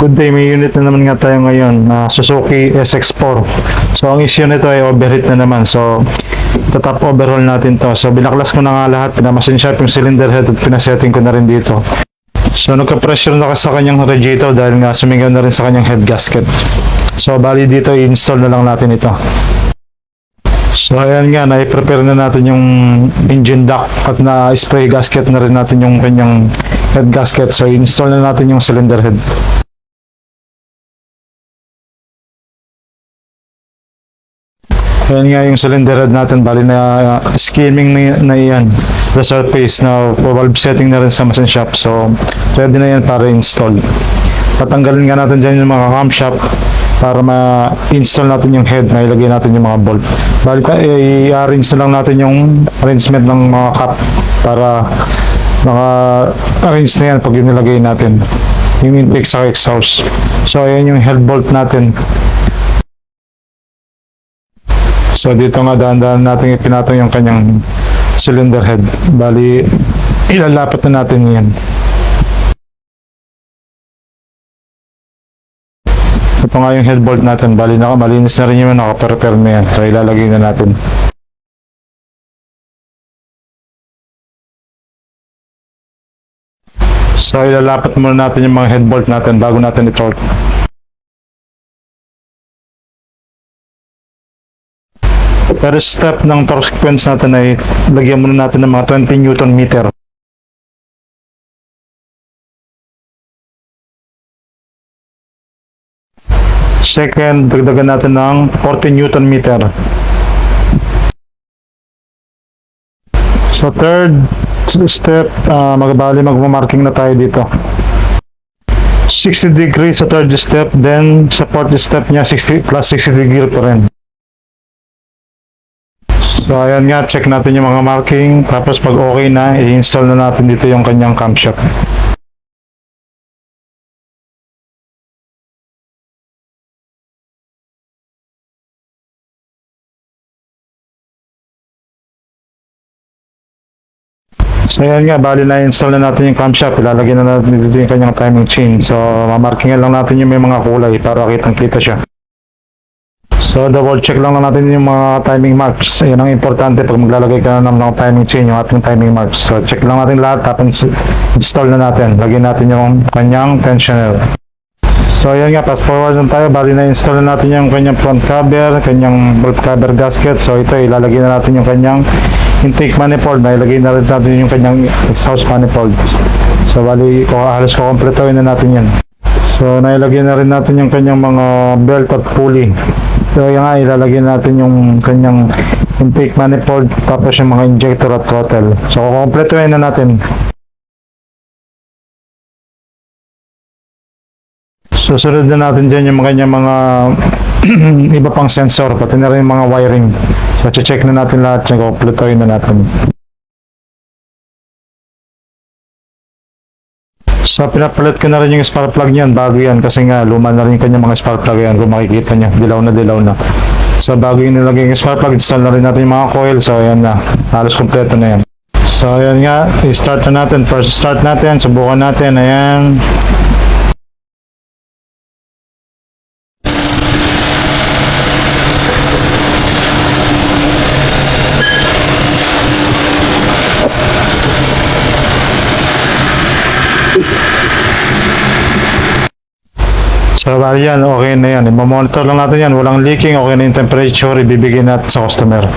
Good day, may unit na naman nga tayo ngayon na Suzuki SX4. So ang issue nito ay overheat na naman. So top overhaul natin to. So binaklas ko na nga lahat, pinamasin sharp yung cylinder head at pinasetting ko na rin dito. So nagka-pressure na sa kanyang radiator dahil nga sumigaw na rin sa kanyang head gasket. So bali dito i-install na lang natin ito. So ayan nga, na-prepare na natin yung engine duct at na-spray gasket na rin natin yung kanyang head gasket. So install na natin yung cylinder head. Ayan nga yung cylinder head natin, bali na skimming na yan, the surface na valve setting na rin sa machine shop. So ready na yan para install. Patanggalin nga natin dyan yung mga camshaft para ma-install natin yung head, na ilagay natin yung mga bolt. Bali i-arrange na lang natin yung arrangement ng mga cap para naka-arrange na yan pag inilagay natin yung intake sa exhaust. So ayan yung head bolt natin. So dito nga dahan-dahan natin ipinatong yung kanyang cylinder head. Bali ilalapat na natin yan. Ito nga yung head bolt natin. Bali malinis na rin yung naka-prepare na yan. So ilalagay na natin. So ilalapat muna natin yung mga head bolt natin bago natin i-torque. First step ng torque sequence natin ay lagyan muna natin ng mga 20 Newton meter. Second, dagdagan natin ng 40 Newton meter. So third step, magmamarking na tayo dito. 60 degrees sa third step, then sa fourth step niya 60 plus 60 degree pa rin. So ayan nga, check natin yung mga marking, tapos pag okay na, i-install na natin dito yung kanyang camshaft. So ayan nga, bali na-install na natin yung camshaft, ilalagay na natin dito yung kanyang timing chain. So mamarkingan lang natin yung may mga kulay para kitang-kita siya. So double check lang natin yung mga timing marks. Yan ang importante pag maglalagay ka na ng mga timing chain, yung ating timing marks. So check lang natin lahat, tapos install na natin. Lagyan natin yung kanyang tensioner. So ayan nga, fast forward na tayo. Bali na install na natin yung kanyang front cover, kanyang bolt cover gasket. So ito, ilalagay na natin yung kanyang intake manifold. Na ilagay na rin natin yung kanyang exhaust manifold. So bali, halos kukompletoin na natin yan. So nailagay na rin natin yung kanyang mga belt at pulley. So yan nga, ilalagay natin yung kanyang intake manifold, tapos yung mga injector at throttle. So kukompletuhin na natin. Susunod na natin dyan yung kanyang mga iba pang sensor, pati na rin yung mga wiring. So check na natin lahat, kukompletuhin na natin. So pinapalit ko na rin yung spark plug niyan, bago yan, kasi nga luma na rin yung kanyang mga spark plug yan. Kung makikita niya, dilaw na. So bago yung nilagay yung spark plug, install na rin natin yung mga coil. So ayan na, halos kompleto na yan. So ayan nga, i-start na natin. First start natin, subukan natin, ayan. So bali yan, okay na yan. I-monitor lang natin yan, walang leaking, okay na yung temperature, ibibigay natin sa customer.